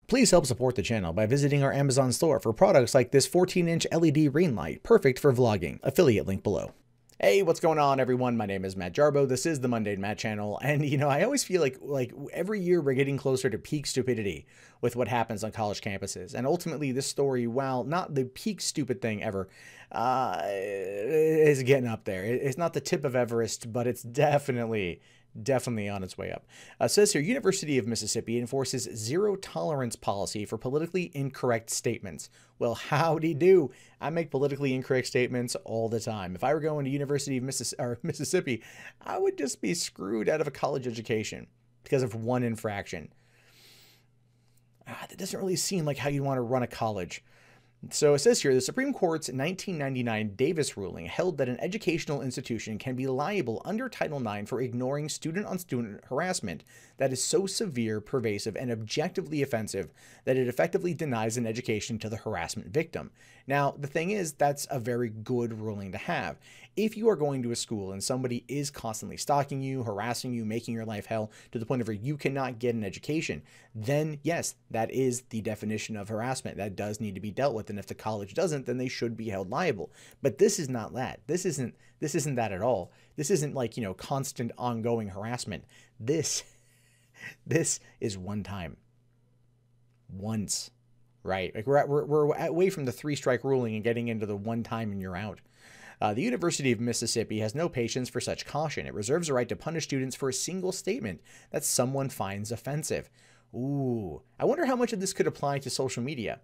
Please help support the channel by visiting our Amazon store for products like this 14-inch LED ring light, perfect for vlogging. Affiliate link below. Hey, what's going on, everyone? My name is Matt Jarbo. This is the Mundane Matt channel, and I always feel like every year we're getting closer to peak stupidity with what happens on college campuses. And ultimately, this story, while not the peak stupid thing ever, is getting up there. It's not the tip of Everest, but it's definitely on its way up. It says here, University of Mississippi enforces zero tolerance policy for politically incorrect statements. Well, howdy do. I make politically incorrect statements all the time. If I were going to University of Mississippi, I would just be screwed out of a college education because of one infraction. That doesn't really seem like how you want to run a college. So it says here, the Supreme Court's 1999 Davis ruling held that an educational institution can be liable under Title IX for ignoring student-on-student harassment that is so severe, pervasive, and objectively offensive that it effectively denies an education to the harassment victim. Now, the thing is, that's a very good ruling to have. If you are going to a school and somebody is constantly stalking you, harassing you, making your life hell to the point of where you cannot get an education, then yes, that is the definition of harassment. That does need to be dealt with. And if the college doesn't, then they should be held liable. But this is not that. This isn't that at all. This isn't like, constant ongoing harassment. This is one time. Once. Right? Like we're away from the 3-strike ruling and getting into the one time and you're out. The University of Mississippi has no patience for such caution. It reserves the right to punish students for a single statement that someone finds offensive. Ooh, I wonder how much of this could apply to social media,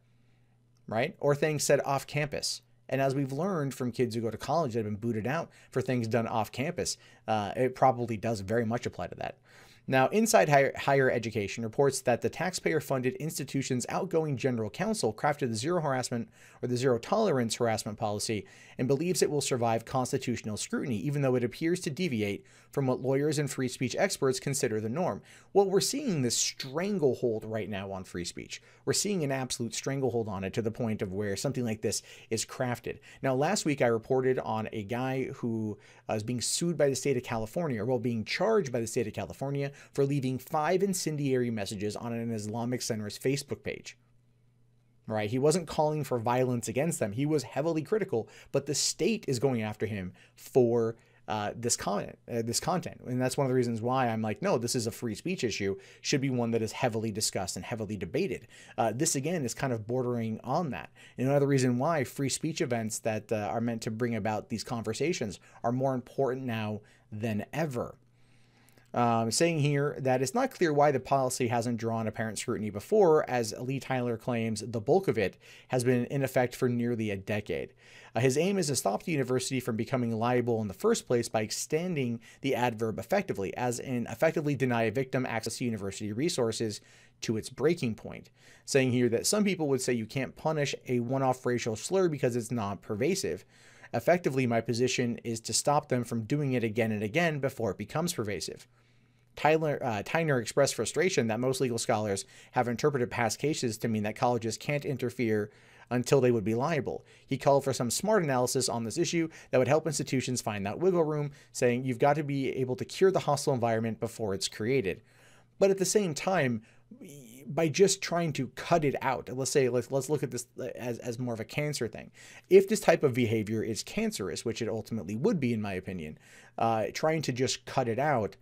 right? Or things said off campus. And as we've learned from kids who go to college that have been booted out for things done off campus, it probably does very much apply to that. Now, Inside Higher Education reports that the taxpayer-funded institution's outgoing general counsel crafted the zero harassment or the zero tolerance harassment policy and believes it will survive constitutional scrutiny, even though it appears to deviate from what lawyers and free speech experts consider the norm. Well, we're seeing this stranglehold right now on free speech. We're seeing an absolute stranglehold on it to the point of where something like this is crafted. Now, last week I reported on a guy who is being sued by the state of California, or well, being charged by the state of California for leaving 5 incendiary messages on an Islamic center's Facebook page. Right? He wasn't calling for violence against them. He was heavily critical, but the state is going after him for this content. And that's one of the reasons why I'm like, no, this is a free speech issue, should be one that is heavily discussed and heavily debated. This, again, is kind of bordering on that. And another reason why free speech events that are meant to bring about these conversations are more important now than ever. Saying here that it's not clear why the policy hasn't drawn apparent scrutiny before, as Lee Tyler claims the bulk of it has been in effect for nearly a decade. His aim is to stop the university from becoming liable in the first place by extending the adverb effectively, as in effectively deny a victim access to university resources to its breaking point. Saying here that some people would say you can't punish a one-off racial slur because it's not pervasive. Effectively, my position is to stop them from doing it again and again before it becomes pervasive. Tyner expressed frustration that most legal scholars have interpreted past cases to mean that colleges can't interfere until they would be liable. He called for some smart analysis on this issue that would help institutions find that wiggle room, saying you've got to be able to cure the hostile environment before it's created. But at the same time, by just trying to cut it out, let's look at this as more of a cancer thing. If this type of behavior is cancerous, which it ultimately would be in my opinion, trying to just cut it out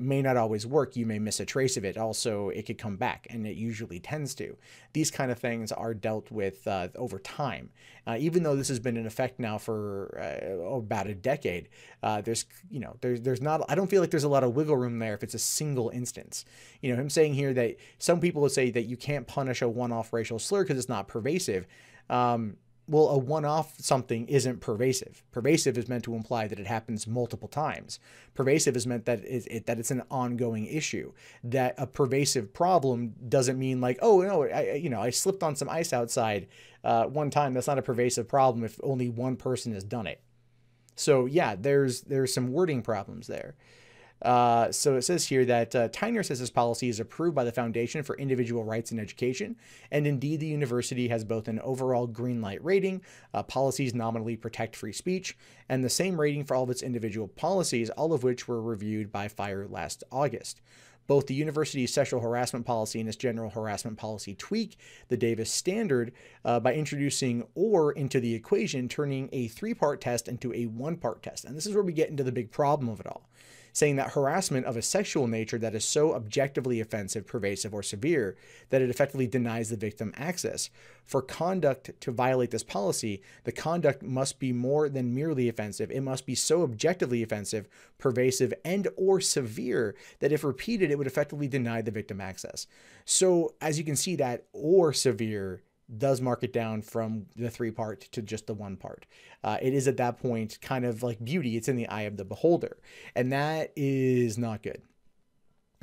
may not always work. You may miss a trace of it. Also, it could come back, and it usually tends to. These kind of things are dealt with over time. Even though this has been in effect now for about a decade, there's not, I don't feel like there's a lot of wiggle room there if it's a single instance. Him saying here that some people would say that you can't punish a one-off racial slur because it's not pervasive. Well, a one-off something isn't pervasive. Pervasive is meant to imply that it happens multiple times. Pervasive is meant that it's an ongoing issue. That a pervasive problem doesn't mean like, oh no, I slipped on some ice outside one time. That's not a pervasive problem if only one person has done it. So yeah, there's some wording problems there. So it says here that Tyner says this policy is approved by the Foundation for Individual Rights in Education, and indeed the university has both an overall green light rating, policies nominally protect free speech, and the same rating for all of its individual policies, all of which were reviewed by FIRE last August. Both the university's sexual harassment policy and its general harassment policy tweak the Davis standard by introducing or into the equation, turning a 3-part test into a 1-part test. And this is where we get into the big problem of it all, saying that harassment of a sexual nature that is so objectively offensive, pervasive, or severe that it effectively denies the victim access. For conduct to violate this policy, the conduct must be more than merely offensive. It must be so objectively offensive, pervasive, and or severe that if repeated, it would effectively deny the victim access. So as you can see, that or severe does mark it down from the 3-part to just the 1-part. It is at that point kind of like beauty. It's in the eye of the beholder. And that is not good.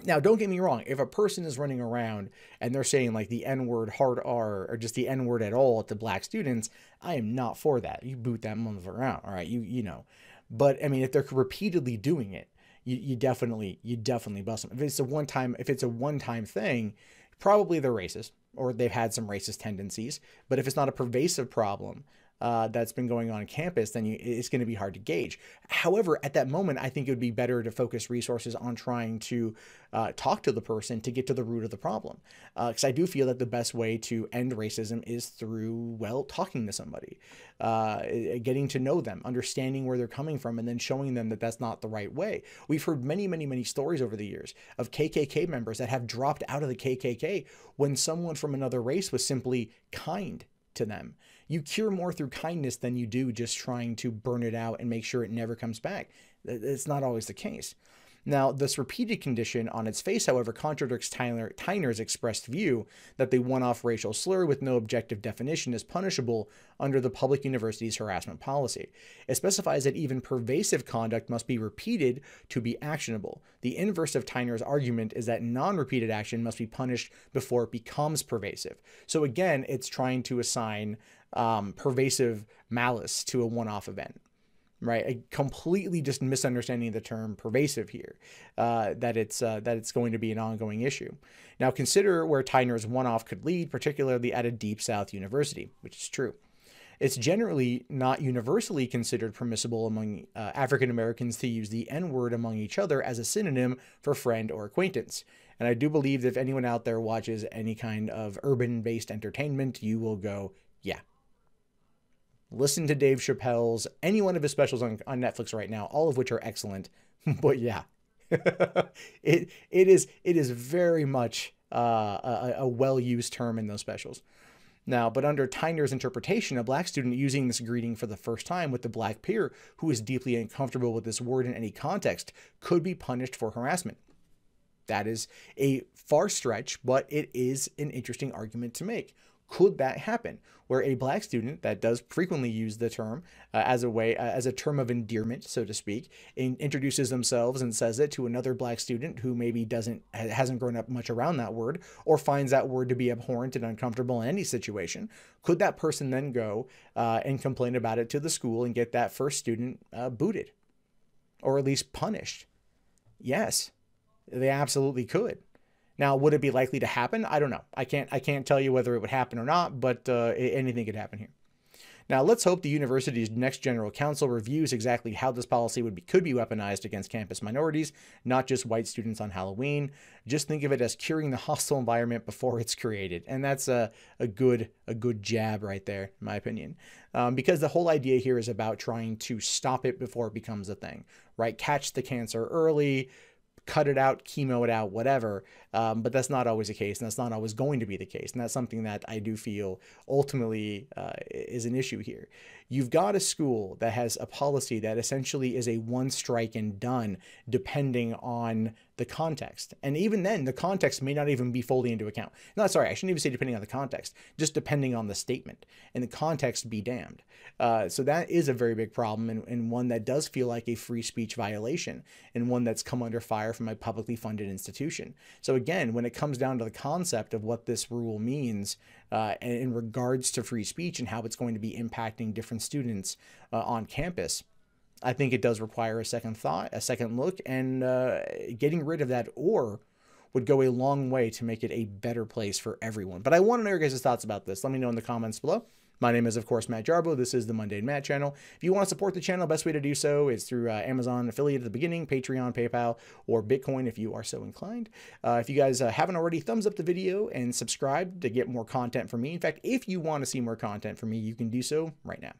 Now, don't get me wrong. If a person is running around and they're saying like the N-word, hard R, or just the N-word at all to black students, I am not for that. You boot that motherfucker out. All right. You know, but I mean, if they're repeatedly doing it, you definitely bust them. If it's a one-time thing, probably they're racist or they've had some racist tendencies. But if it's not a pervasive problem that's been going on campus, then it's going to be hard to gauge. However, at that moment, I think it would be better to focus resources on trying to talk to the person to get to the root of the problem. Because I do feel that the best way to end racism is through, well, talking to somebody, getting to know them, understanding where they're coming from, and then showing them that that's not the right way. We've heard many stories over the years of KKK members that have dropped out of the KKK when someone from another race was simply kind to them. You cure more through kindness than you do just trying to burn it out and make sure it never comes back. It's not always the case. Now, this repeated condition on its face, however, contradicts Tyner's expressed view that the one-off racial slur with no objective definition is punishable under the public university's harassment policy. It specifies that even pervasive conduct must be repeated to be actionable. The inverse of Tyner's argument is that non-repeated action must be punished before it becomes pervasive. So again, it's trying to assign pervasive malice to a one-off event. Right, a completely just misunderstanding the term pervasive here, that it's going to be an ongoing issue. Now consider where Tyner's one-off could lead, particularly at a Deep South university, which is true. It's generally not universally considered permissible among African Americans to use the N-word among each other as a synonym for friend or acquaintance. And I do believe that if anyone out there watches any kind of urban-based entertainment, you will go, yeah. Listen to Dave Chappelle's, any one of his specials on Netflix right now, all of which are excellent. But yeah, it is very much a well-used term in those specials. Now, but under Tyner's interpretation, a black student using this greeting for the first time with the black peer who is deeply uncomfortable with this word in any context could be punished for harassment. That is a far stretch, but it is an interesting argument to make. Could that happen where a black student that does frequently use the term as a term of endearment, so to speak, introduces themselves and says it to another black student who maybe hasn't grown up much around that word or finds that word to be abhorrent and uncomfortable in any situation? Could that person then go and complain about it to the school and get that first student booted or at least punished? Yes, they absolutely could. Now, would it be likely to happen? I don't know. I can't tell you whether it would happen or not, but anything could happen here. Now, let's hope the university's next general counsel reviews exactly how this policy could be weaponized against campus minorities, not just white students on Halloween. Just think of it as curing the hostile environment before it's created. And that's a good jab right there, in my opinion. Because the whole idea here is about trying to stop it before it becomes a thing, right? Catch the cancer early, cut it out, chemo it out, whatever. But that's not always the case, and that's not always going to be the case. And that's something that I do feel ultimately is an issue here. You've got a school that has a policy that essentially is a one strike and done, depending on the context. And even then, the context may not even be fully into account. No, sorry, I shouldn't even say depending on the context, just depending on the statement. And the context be damned. So that is a very big problem, and one that does feel like a free speech violation, and one that's come under fire from a publicly funded institution. So again, when it comes down to the concept of what this rule means in regards to free speech and how it's going to be impacting different students on campus, I think it does require a second thought, a second look, and getting rid of that or would go a long way to make it a better place for everyone. But I want to know your guys' thoughts about this. Let me know in the comments below. My name is, of course, Matt Jarbo. This is the Mundane Matt channel. If you want to support the channel, best way to do so is through Amazon affiliate at the beginning, Patreon, PayPal, or Bitcoin if you are so inclined. If you guys haven't already, thumbs up the video and subscribe to get more content from me. In fact, if you want to see more content from me, you can do so right now.